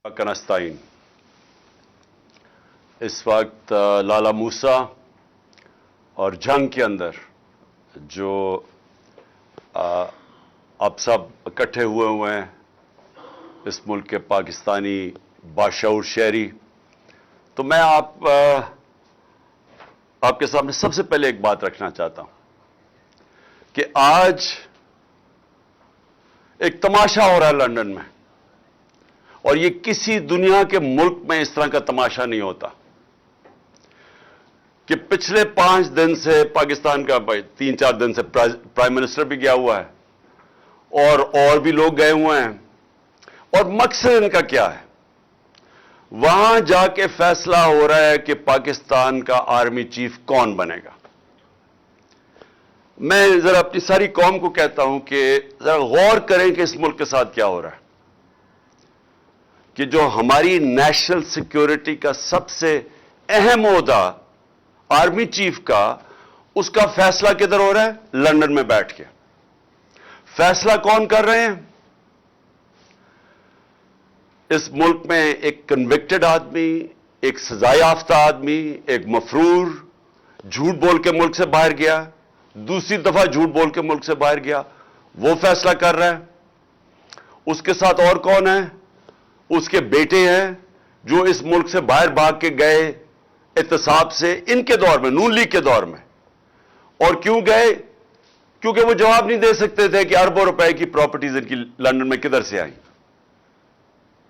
کنستائن اس وقت لالا موسا اور جنگ کے اندر جو آپ سب اکٹھے ہوئے ہیں اس ملک کے پاکستانی باشعور شہری، تو میں آپ کے سامنے سب سے پہلے ایک بات رکھنا چاہتا ہوں کہ آج ایک تماشا ہو رہا ہے لندن میں، اور یہ کسی دنیا کے ملک میں اس طرح کا تماشا نہیں ہوتا کہ پچھلے 5 دن سے پاکستان کا 3-4 دن سے پرائم منسٹر بھی گیا ہوا ہے اور بھی لوگ گئے ہوئے ہیں، اور مقصد ان کا کیا ہے؟ وہاں جا کے فیصلہ ہو رہا ہے کہ پاکستان کا آرمی چیف کون بنے گا۔ میں ذرا اپنی ساری قوم کو کہتا ہوں کہ ذرا غور کریں کہ اس ملک کے ساتھ کیا ہو رہا ہے، کہ جو ہماری نیشنل سیکیورٹی کا سب سے اہم عہدہ آرمی چیف کا، اس کا فیصلہ کدھر ہو رہا ہے؟ لندن میں بیٹھ کے۔ فیصلہ کون کر رہے ہیں؟ اس ملک میں ایک کنوکٹڈ آدمی، ایک سزا یافتہ آدمی، ایک مفرور جھوٹ بول کے ملک سے باہر گیا، دوسری دفعہ جھوٹ بول کے ملک سے باہر گیا، وہ فیصلہ کر رہا ہے۔ اس کے ساتھ اور کون ہے؟ اس کے بیٹے ہیں جو اس ملک سے باہر بھاگ کے گئے احتساب سے، ان کے دور میں، نون لیگ کے دور میں۔ اور کیوں گئے؟ کیونکہ وہ جواب نہیں دے سکتے تھے کہ اربوں روپے کی پراپرٹیز ان کی لندن میں کدھر سے آئیں،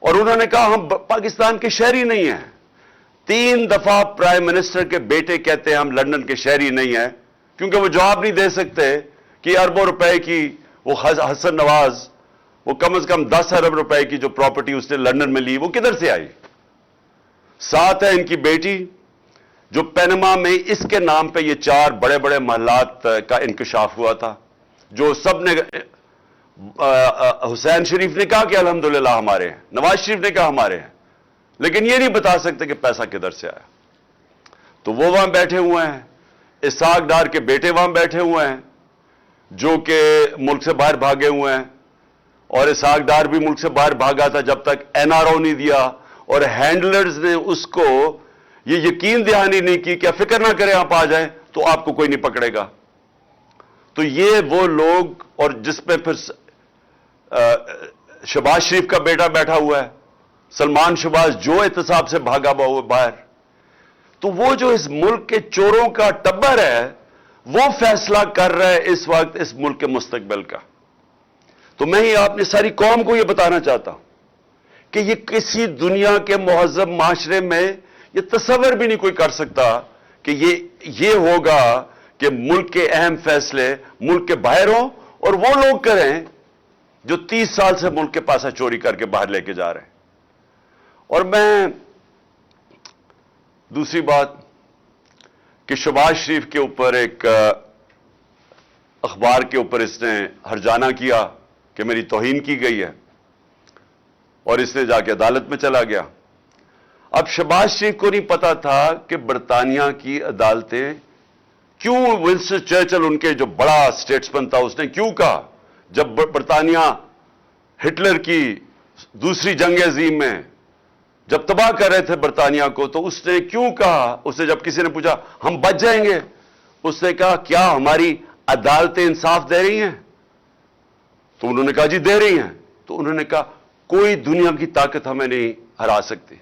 اور انہوں نے کہا ہم پاکستان کے شہری نہیں ہیں۔ 3 دفعہ پرائم منسٹر کے بیٹے کہتے ہیں ہم لندن کے شہری نہیں ہیں، کیونکہ وہ جواب نہیں دے سکتے کہ اربوں روپے کی وہ حسن نواز، وہ کم از کم 10 ارب روپے کی جو پراپرٹی اس نے لندن میں لی، وہ کدھر سے آئی؟ ساتھ ہے ان کی بیٹی جو پینما میں اس کے نام پہ یہ 4 بڑے بڑے محلات کا انکشاف ہوا تھا، جو سب نے، حسین شریف نے کہا کہ الحمدللہ ہمارے ہیں، نواز شریف نے کہا ہمارے ہیں، لیکن یہ نہیں بتا سکتے کہ پیسہ کدھر سے آیا۔ تو وہ وہاں بیٹھے ہوئے ہیں، اسحاق ڈار کے بیٹے وہاں بیٹھے ہوئے ہیں جو کہ ملک سے باہر بھاگے ہوئے ہیں، اور اسحاق ڈار بھی ملک سے باہر بھاگا تھا جب تک NRO نہیں دیا، اور ہینڈلرز نے اس کو یہ یقین دہانی نہیں کی کہ فکر نہ کریں آپ آ جائیں تو آپ کو کوئی نہیں پکڑے گا۔ تو یہ وہ لوگ، اور جس پہ پھر شہباز شریف کا بیٹا بیٹھا ہوا ہے، سلمان شہباز، جو احتساب سے بھاگا ہوا باہر۔ تو وہ جو اس ملک کے چوروں کا ٹبر ہے، وہ فیصلہ کر رہا ہے اس وقت اس ملک کے مستقبل کا۔ تو میں ہی اپنی ساری قوم کو یہ بتانا چاہتا ہوں کہ یہ کسی دنیا کے مہذب معاشرے میں یہ تصور بھی نہیں کوئی کر سکتا کہ یہ ہوگا کہ ملک کے اہم فیصلے ملک کے باہر ہوں اور وہ لوگ کریں جو 30 سال سے ملک کے پیسہ چوری کر کے باہر لے کے جا رہے ہیں۔ اور میں دوسری بات کہ شہباز شریف کے اوپر ایک اخبار کے اوپر اس نے ہرجانہ کیا کہ میری توہین کی گئی ہے، اور اس نے جا کے عدالت میں چلا گیا۔ اب شہباز شریف کو نہیں پتا تھا کہ برطانیہ کی عدالتیں کیوں، ونسٹن چرچل ان کے جو بڑا اسٹیٹسمین تھا، اس نے کیوں کہا جب برطانیہ ہٹلر کی دوسری جنگ عظیم میں جب تباہ کر رہے تھے برطانیہ کو، تو اس نے کیوں کہا، اسے جب کسی نے پوچھا ہم بچ جائیں گے، اس نے کہا کیا ہماری عدالتیں انصاف دے رہی ہیں؟ تو انہوں نے کہا جی دے رہی ہیں۔ تو انہوں نے کہا کوئی دنیا کی طاقت ہمیں نہیں ہرا سکتی۔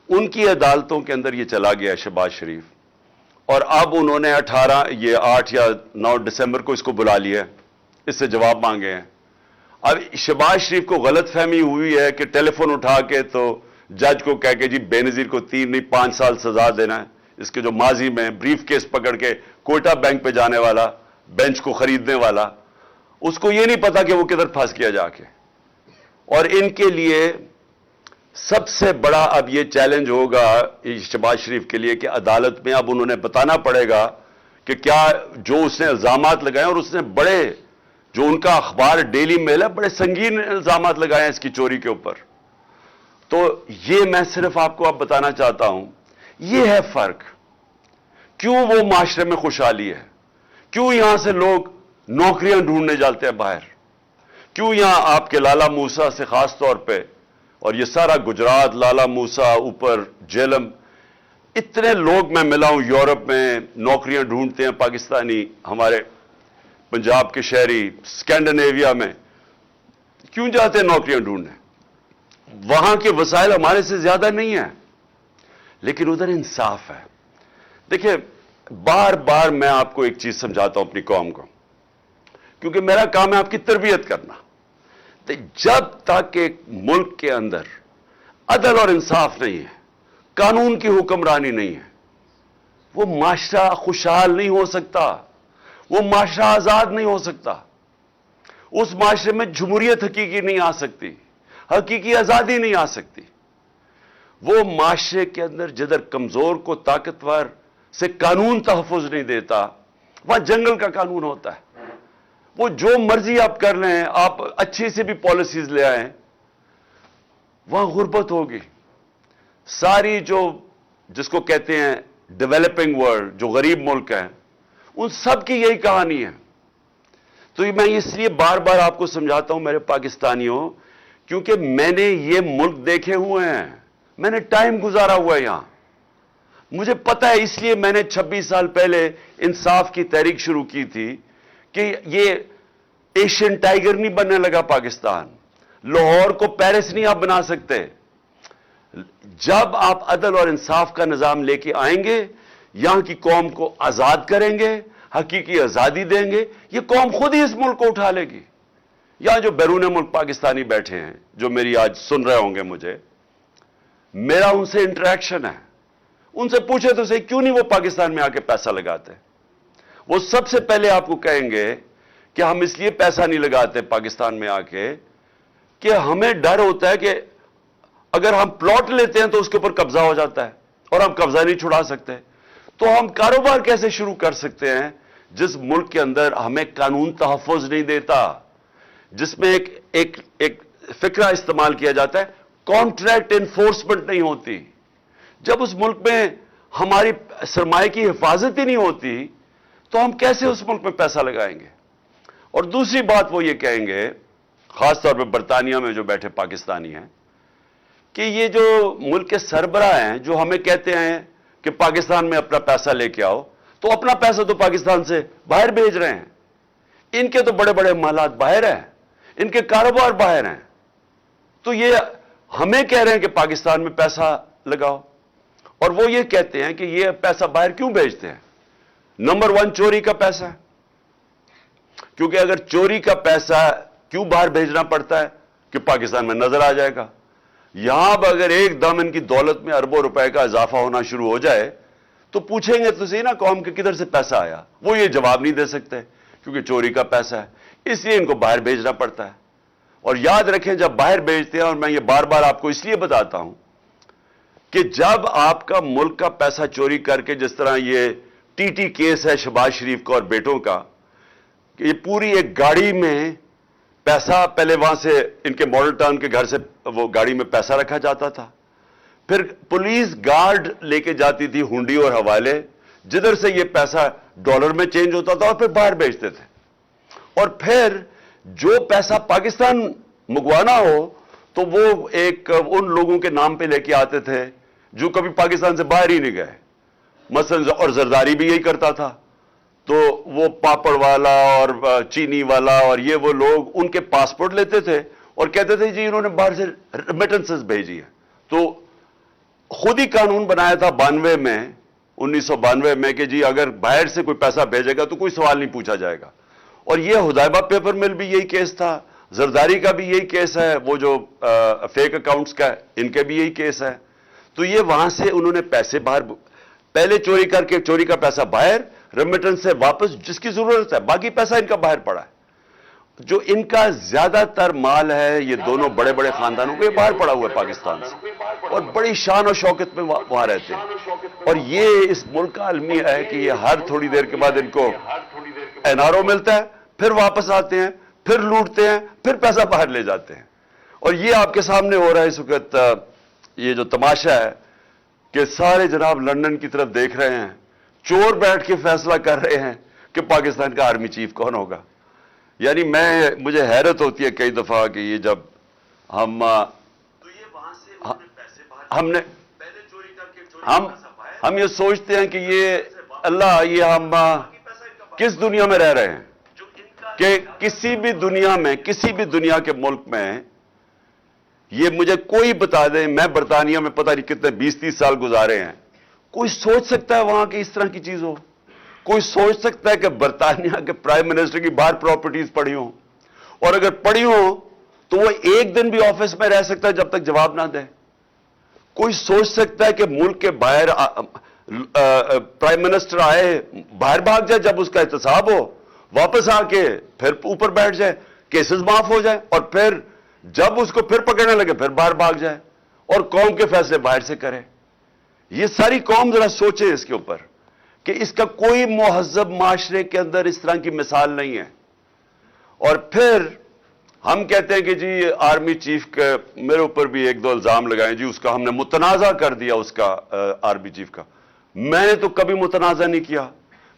ان کی عدالتوں کے اندر یہ چلا گیا شہباز شریف، اور اب انہوں نے 8 یا 9 دسمبر کو اس کو بلا لیا، اس سے جواب مانگے ہیں۔ اب شہباز شریف کو غلط فہمی ہوئی ہے کہ ٹیلی فون اٹھا کے تو جج کو کہہ کے جی بے نظیر کو 3 نہیں 5 سال سزا دینا ہے، اس کے جو ماضی میں بریف کیس پکڑ کے کوئٹہ بینک پہ جانے والا، بینچ کو خریدنے والا، اس کو یہ نہیں پتا کہ وہ کدھر پھنس گیا جا کے۔ اور ان کے لیے سب سے بڑا اب یہ چیلنج ہوگا شہباز شریف کے لیے کہ عدالت میں اب انہوں نے بتانا پڑے گا کہ کیا جو اس نے الزامات لگائے، اور اس نے بڑے، جو ان کا اخبار ڈیلی میل ہے، بڑے سنگین الزامات لگائے ہیں اس کی چوری کے اوپر۔ تو یہ میں صرف آپ کو اب بتانا چاہتا ہوں، یہ ہے فرق۔ کیوں وہ معاشرے میں خوشحالی ہے، کیوں یہاں سے لوگ نوکریاں ڈھونڈنے جاتے ہیں باہر، کیوں یہاں آپ کے لالا موسا سے خاص طور پہ اور یہ سارا گجرات، لالا موسا، اوپر جیلم، اتنے لوگ میں ملا ہوں یورپ میں، نوکریاں ڈھونڈتے ہیں پاکستانی، ہمارے پنجاب کے شہری اسکینڈینیویا میں کیوں جاتے ہیں نوکریاں ڈھونڈنے؟ وہاں کے وسائل ہمارے سے زیادہ نہیں ہیں، لیکن ادھر انصاف ہے۔ دیکھیں، بار بار میں آپ کو ایک چیز سمجھاتا ہوں اپنی قوم کو، کیونکہ میرا کام ہے آپ کی تربیت کرنا۔ جب تک ایک ملک کے اندر عدل اور انصاف نہیں ہے، قانون کی حکمرانی نہیں ہے، وہ معاشرہ خوشحال نہیں ہو سکتا، وہ معاشرہ آزاد نہیں ہو سکتا، اس معاشرے میں جمہوریت حقیقی نہیں آ سکتی، حقیقی آزادی نہیں آ سکتی۔ وہ معاشرے کے اندر جدھر کمزور کو طاقتور سے قانون تحفظ نہیں دیتا، وہاں جنگل کا قانون ہوتا ہے۔ وہ جو مرضی آپ کر لیں، آپ اچھی سے بھی پالیسیز لے آئیں، وہاں غربت ہوگی۔ ساری جس کو کہتے ہیں ڈیولپنگ ورلڈ، جو غریب ملک ہیں، ان سب کی یہی کہانی ہے۔ تو میں اس لیے بار بار آپ کو سمجھاتا ہوں میرے پاکستانیوں، کیونکہ میں نے یہ ملک دیکھے ہوئے ہیں، میں نے ٹائم گزارا ہوا ہے یہاں، مجھے پتا ہے۔ اس لیے میں نے 26 سال پہلے انصاف کی تحریک شروع کی تھی کہ یہ ایشین ٹائیگر نہیں بننے لگا پاکستان، لاہور کو پیرس نہیں آپ بنا سکتے۔ جب آپ عدل اور انصاف کا نظام لے کے آئیں گے، یہاں کی قوم کو آزاد کریں گے، حقیقی آزادی دیں گے، یہ قوم خود ہی اس ملک کو اٹھا لے گی۔ یہاں جو بیرون ملک پاکستانی بیٹھے ہیں، جو میری آج سن رہے ہوں گے مجھے، میرا ان سے انٹریکشن ہے، ان سے پوچھے تو صحیح کیوں نہیں وہ پاکستان میں آ کے پیسہ لگاتے؟ وہ سب سے پہلے آپ کو کہیں گے کہ ہم اس لیے پیسہ نہیں لگاتے پاکستان میں آ کے کہ ہمیں ڈر ہوتا ہے کہ اگر ہم پلاٹ لیتے ہیں تو اس کے اوپر قبضہ ہو جاتا ہے اور ہم قبضہ نہیں چھڑا سکتے۔ تو ہم کاروبار کیسے شروع کر سکتے ہیں جس ملک کے اندر ہمیں قانون تحفظ نہیں دیتا، جس میں ایک فکرہ استعمال کیا جاتا ہے، کانٹریکٹ انفورسمنٹ نہیں ہوتی۔ جب اس ملک میں ہماری سرمایہ کی حفاظت ہی نہیں ہوتی تو ہم کیسے اس ملک میں پیسہ لگائیں گے؟ اور دوسری بات وہ یہ کہیں گے، خاص طور پہ برطانیہ میں جو بیٹھے پاکستانی ہیں، کہ یہ جو ملک کے سربراہ ہیں جو ہمیں کہتے ہیں کہ پاکستان میں اپنا پیسہ لے کے آؤ، تو اپنا پیسہ تو پاکستان سے باہر بھیج رہے ہیں، ان کے تو بڑے بڑے محلات باہر ہیں، ان کے کاروبار باہر ہیں، تو یہ ہمیں کہہ رہے ہیں کہ پاکستان میں پیسہ لگاؤ، اور وہ یہ کہتے ہیں کہ یہ پیسہ باہر کیوں بھیجتے ہیں؟ نمبر 1 چوری کا پیسہ ہے، کیونکہ اگر چوری کا پیسہ کیوں باہر بھیجنا پڑتا ہے کہ پاکستان میں نظر آ جائے گا۔ یہاں اب اگر ایک دم ان کی دولت میں اربوں روپے کا اضافہ ہونا شروع ہو جائے تو پوچھیں گے تو صحیح نا قوم کے کدھر سے پیسہ آیا؟ وہ یہ جواب نہیں دے سکتے کیونکہ چوری کا پیسہ ہے، اس لیے ان کو باہر بھیجنا پڑتا ہے۔ اور یاد رکھیں جب باہر بھیجتے ہیں، اور میں یہ بار بار آپ کو اس لیے بتاتا ہوں کہ جب آپ کا ملک کا پیسہ چوری کر کے، جس طرح یہ ٹی کیس ہے شہباز شریف کا اور بیٹوں کا، کہ یہ پوری ایک گاڑی میں پیسہ، پہلے وہاں سے ان کے ماڈل ٹاؤن کے گھر سے وہ گاڑی میں پیسہ رکھا جاتا تھا، پھر پولیس گارڈ لے کے جاتی تھی ہنڈی اور حوالے، جدھر سے یہ پیسہ ڈالر میں چینج ہوتا تھا اور پھر باہر بھیجتے تھے، اور پھر جو پیسہ پاکستان منگوانا ہو تو وہ ان لوگوں کے نام پہ لے کے آتے تھے جو کبھی پاکستان سے باہر ہی نہیں گئے، مثلا، اور زرداری بھی یہی کرتا تھا۔ تو وہ پاپڑ والا اور چینی والا اور یہ وہ لوگ ان کے پاسپورٹ لیتے تھے اور کہتے تھے جی انہوں نے باہر سے ریمیٹنسز بھیجی ہے۔ تو خود ہی قانون بنایا تھا 1992 میں کہ جی اگر باہر سے کوئی پیسہ بھیجے گا تو کوئی سوال نہیں پوچھا جائے گا، اور یہ حدیبہ پیپر مل بھی یہی کیس تھا، زرداری کا بھی یہی کیس ہے، وہ جو فیک اکاؤنٹس کا ان کے بھی یہی کیس ہے۔ تو یہ وہاں سے انہوں نے پیسے باہر پہلے چوری کر کے، چوری کا پیسہ باہر، ریمیٹنس سے واپس جس کی ضرورت ہے، باقی پیسہ ان کا باہر پڑا ہے۔ جو ان کا زیادہ تر مال ہے، یہ دونوں بڑے بڑے خاندانوں کو، یہ باہر پڑا ہوا ہے پاکستان سے، اور بڑی شان و شوکت میں وہاں رہتے ہیں، اور یہ اس ملک کا المیہ ہے کہ یہ ہر تھوڑی دیر کے بعد ان کو NRO ملتا ہے، پھر واپس آتے ہیں، پھر لوٹتے ہیں، پھر پیسہ باہر لے جاتے ہیں۔ اور یہ آپ کے سامنے ہو رہا ہے اس وقت، یہ جو تماشا ہے کہ سارے جناب لندن کی طرف دیکھ رہے ہیں، چور بیٹھ کے فیصلہ کر رہے ہیں کہ پاکستان کا آرمی چیف کون ہوگا۔ یعنی مجھے حیرت ہوتی ہے کئی دفعہ کہ یہ جب ہم ہم نے ہم یہ سوچتے ہیں کہ یہ اللہ، یہ ہم کس دنیا میں رہ رہے ہیں کہ کسی بھی دنیا کے ملک میں یہ مجھے کوئی بتا دے، میں برطانیہ میں پتہ نہیں کتنے 20-30 سال گزارے ہیں، کوئی سوچ سکتا ہے وہاں کی اس طرح کی چیز ہو؟ کوئی سوچ سکتا ہے کہ برطانیہ کے پرائم منسٹر کی باہر پراپرٹیز پڑی ہوں، اور اگر پڑی ہوں تو وہ ایک دن بھی آفس میں رہ سکتا ہے جب تک جواب نہ دے؟ کوئی سوچ سکتا ہے کہ ملک کے باہر پرائم منسٹر آئے باہر بھاگ جائے جب اس کا احتساب ہو، واپس آ کے پھر اوپر بیٹھ جائے، کیسز معاف ہو جائے، اور پھر جب اس کو پھر پکڑنے لگے پھر باہر بھاگ جائے اور قوم کے فیصلے باہر سے کرے؟ یہ ساری قوم ذرا سوچے اس کے اوپر کہ اس کا کوئی مہذب معاشرے کے اندر اس طرح کی مثال نہیں ہے۔ اور پھر ہم کہتے ہیں کہ جی آرمی چیف کے میرے اوپر بھی ایک دو الزام لگائیں، جی اس کا ہم نے متنازع کر دیا، اس کا آرمی چیف کا۔ میں نے تو کبھی متنازع نہیں کیا،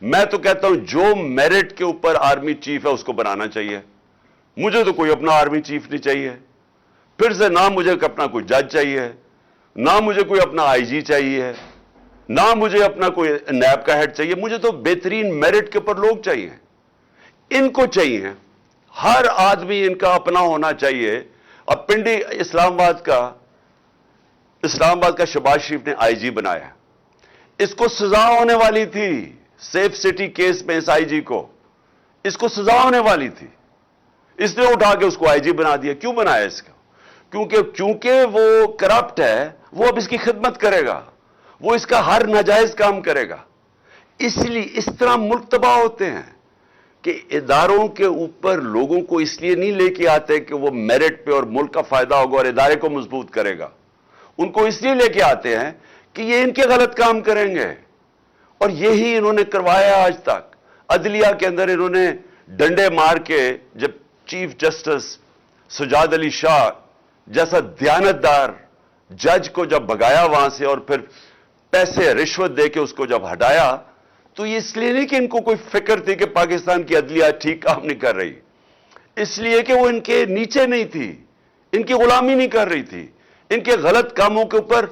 میں تو کہتا ہوں جو میرٹ کے اوپر آرمی چیف ہے اس کو بنانا چاہیے، مجھے تو کوئی اپنا آرمی چیف نہیں چاہیے، پھر سے نہ مجھے اپنا کوئی جج چاہیے، نہ مجھے کوئی اپنا آئی جی چاہیے، نہ مجھے اپنا کوئی نیب کا ہیڈ چاہیے، مجھے تو بہترین میرٹ کے اوپر لوگ چاہیے، ان کو چاہیے، ہر آدمی ان کا اپنا ہونا چاہیے۔ اب پنڈی اسلام آباد کا شہباز شریف نے آئی جی بنایا، اس کو سزا ہونے والی تھی، سیف سٹی کیس میں اس آئی جی کو اس کو سزا ہونے والی تھی، اس نے اٹھا کے اس کو آئی جی بنا دیا۔ کیوں بنایا اس کو؟ کیونکہ وہ کرپٹ ہے، وہ اب اس کی خدمت کرے گا، وہ اس کا ہر ناجائز کام کرے گا۔ اس لیے اس طرح ملک تباہ ہوتے ہیں کہ اداروں کے اوپر لوگوں کو اس لیے نہیں لے کے آتے کہ وہ میرٹ پہ اور ملک کا فائدہ ہوگا اور ادارے کو مضبوط کرے گا، ان کو اس لیے لے کے آتے ہیں کہ یہ ان کے غلط کام کریں گے، اور یہی انہوں نے کروایا آج تک۔ عدلیہ کے اندر انہوں نے ڈنڈے مار کے جب چیف جسٹس سجاد علی شاہ جیسا دیانتدار جج کو جب بھگایا وہاں سے اور پھر پیسے رشوت دے کے اس کو جب ہٹایا، تو یہ اس لیے نہیں کہ ان کو کوئی فکر تھی کہ پاکستان کی عدلیہ ٹھیک کام نہیں کر رہی، اس لیے کہ وہ ان کے نیچے نہیں تھی، ان کی غلامی نہیں کر رہی تھی، ان کے غلط کاموں کے اوپر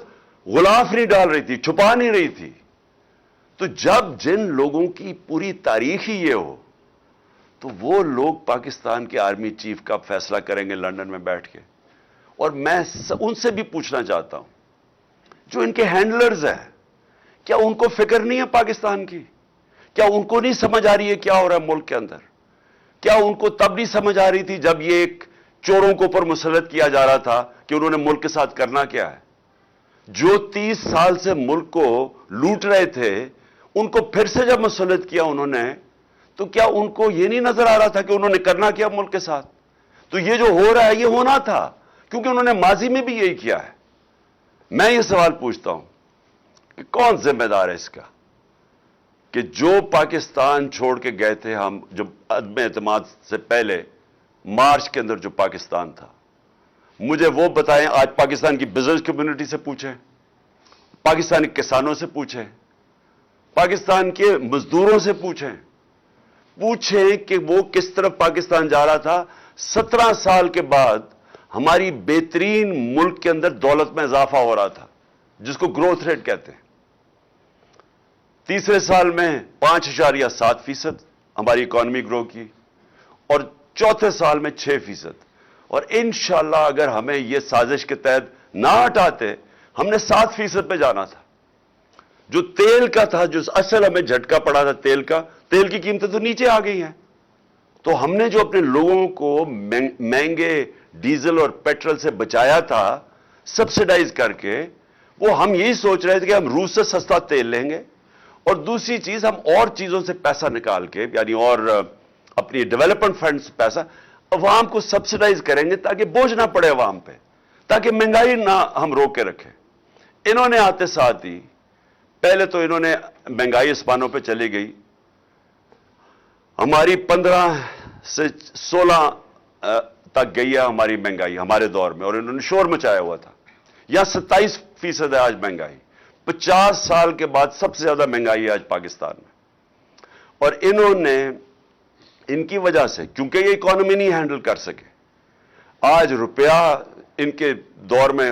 غلاف نہیں ڈال رہی تھی، چھپا نہیں رہی تھی۔ تو جب جن لوگوں کی پوری تاریخ ہی یہ ہو تو وہ لوگ پاکستان کے آرمی چیف کا فیصلہ کریں گے لندن میں بیٹھ کے؟ اور میں ان سے بھی پوچھنا چاہتا ہوں جو ان کے ہینڈلرز ہیں، کیا ان کو فکر نہیں ہے پاکستان کی؟ کیا ان کو نہیں سمجھ آ رہی ہے کیا ہو رہا ہے ملک کے اندر؟ کیا ان کو تب نہیں سمجھ آ رہی تھی جب یہ ایک چوروں کو اوپر مسلط کیا جا رہا تھا کہ انہوں نے ملک کے ساتھ کرنا کیا ہے؟ جو 30 سال سے ملک کو لوٹ رہے تھے ان کو پھر سے جب مسلط کیا انہوں نے، تو کیا ان کو یہ نہیں نظر آ رہا تھا کہ انہوں نے کرنا کیا ملک کے ساتھ؟ تو یہ جو ہو رہا ہے یہ ہونا تھا، کیونکہ انہوں نے ماضی میں بھی یہی کیا ہے۔ میں یہ سوال پوچھتا ہوں کہ کون ذمہ دار ہے اس کا کہ جو پاکستان چھوڑ کے گئے تھے ہم، جو عدم اعتماد سے پہلے مارچ کے اندر جو پاکستان تھا، مجھے وہ بتائیں۔ آج پاکستان کی بزنس کمیونٹی سے پوچھیں، پاکستانی کسانوں سے پوچھیں، پاکستان کے مزدوروں سے پوچھیں کہ وہ کس طرف پاکستان جا رہا تھا۔ 17 سال کے بعد ہماری بہترین ملک کے اندر دولت میں اضافہ ہو رہا تھا، جس کو گروتھ ریٹ کہتے ہیں۔ تیسرے سال میں 5.7% ہماری اکانومی گرو کی، اور چوتھے سال میں 6%۔ اور انشاءاللہ اگر ہمیں یہ سازش کے تحت نہ ہٹاتے، ہم نے 7% پہ جانا تھا۔ جو تیل کا تھا، جو اصل ہمیں جھٹکا پڑا تھا تیل کا، تیل کی قیمتیں تو نیچے آ گئی ہیں۔ تو ہم نے جو اپنے لوگوں کو مہنگے ڈیزل اور پیٹرول سے بچایا تھا سبسیڈائز کر کے، وہ ہم یہی سوچ رہے تھے کہ ہم روس سے سستا تیل لیں گے، اور دوسری چیز ہم اور چیزوں سے پیسہ نکال کے، یعنی اور اپنی ڈیولپمنٹ فنڈ سے پیسہ عوام کو سبسیڈائز کریں گے تاکہ بوجھ نہ پڑے عوام پہ، تاکہ مہنگائی نہ ہم روک کے رکھیں۔ انہوں نے آتے ساتھ ہی پہلے تو انہوں نے مہنگائی اسمانوں پہ چلی گئی، ہماری 15 سے 16 تک گئی ہے ہماری مہنگائی ہمارے دور میں، اور انہوں نے شور مچایا ہوا تھا۔ یا 27% ہے آج مہنگائی، 50 سال کے بعد سب سے زیادہ مہنگائی ہے آج پاکستان میں۔ اور انہوں نے ان کی وجہ سے، کیونکہ یہ اکانومی نہیں ہینڈل کر سکے، آج روپیہ ان کے دور میں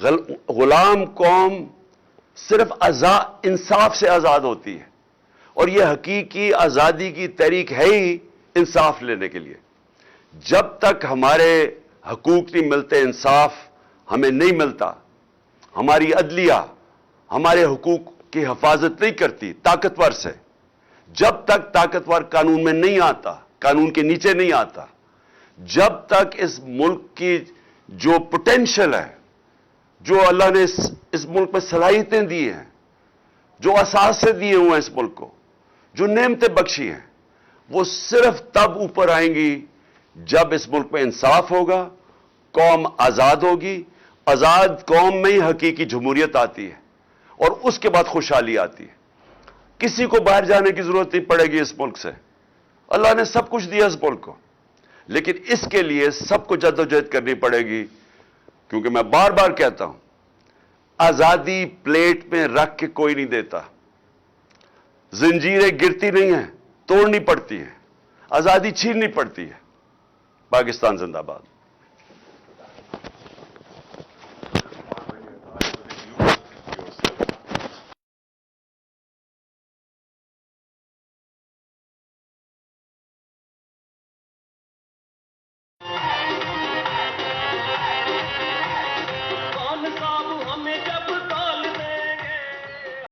غلام قوم صرف انصاف سے آزاد ہوتی ہے، اور یہ حقیقی آزادی کی تحریک ہے ہی انصاف لینے کے لیے۔ جب تک ہمارے حقوق نہیں ملتے، انصاف ہمیں نہیں ملتا، ہماری عدلیہ ہمارے حقوق کی حفاظت نہیں کرتی طاقتور سے، جب تک طاقتور قانون میں نہیں آتا، قانون کے نیچے نہیں آتا، جب تک اس ملک کی جو پوٹینشل ہے، جو اللہ نے اس ملک میں صلاحیتیں دی ہیں، جو اثاثے دیے ہوئے ہیں اس ملک کو، جو نعمتیں بخشی ہیں، وہ صرف تب اوپر آئیں گی جب اس ملک میں انصاف ہوگا، قوم آزاد ہوگی، آزاد قوم میں ہی حقیقی جمہوریت آتی ہے، اور اس کے بعد خوشحالی آتی ہے۔ کسی کو باہر جانے کی ضرورت نہیں پڑے گی اس ملک سے، اللہ نے سب کچھ دیا اس ملک کو، لیکن اس کے لیے سب کو جدوجہد کرنی پڑے گی، کیونکہ میں بار بار کہتا ہوں، آزادی پلیٹ میں رکھ کے کوئی نہیں دیتا، زنجیریں گرتی نہیں ہیں، توڑنی پڑتی ہیں، آزادی چھیننی پڑتی ہے۔ پاکستان زندہ باد۔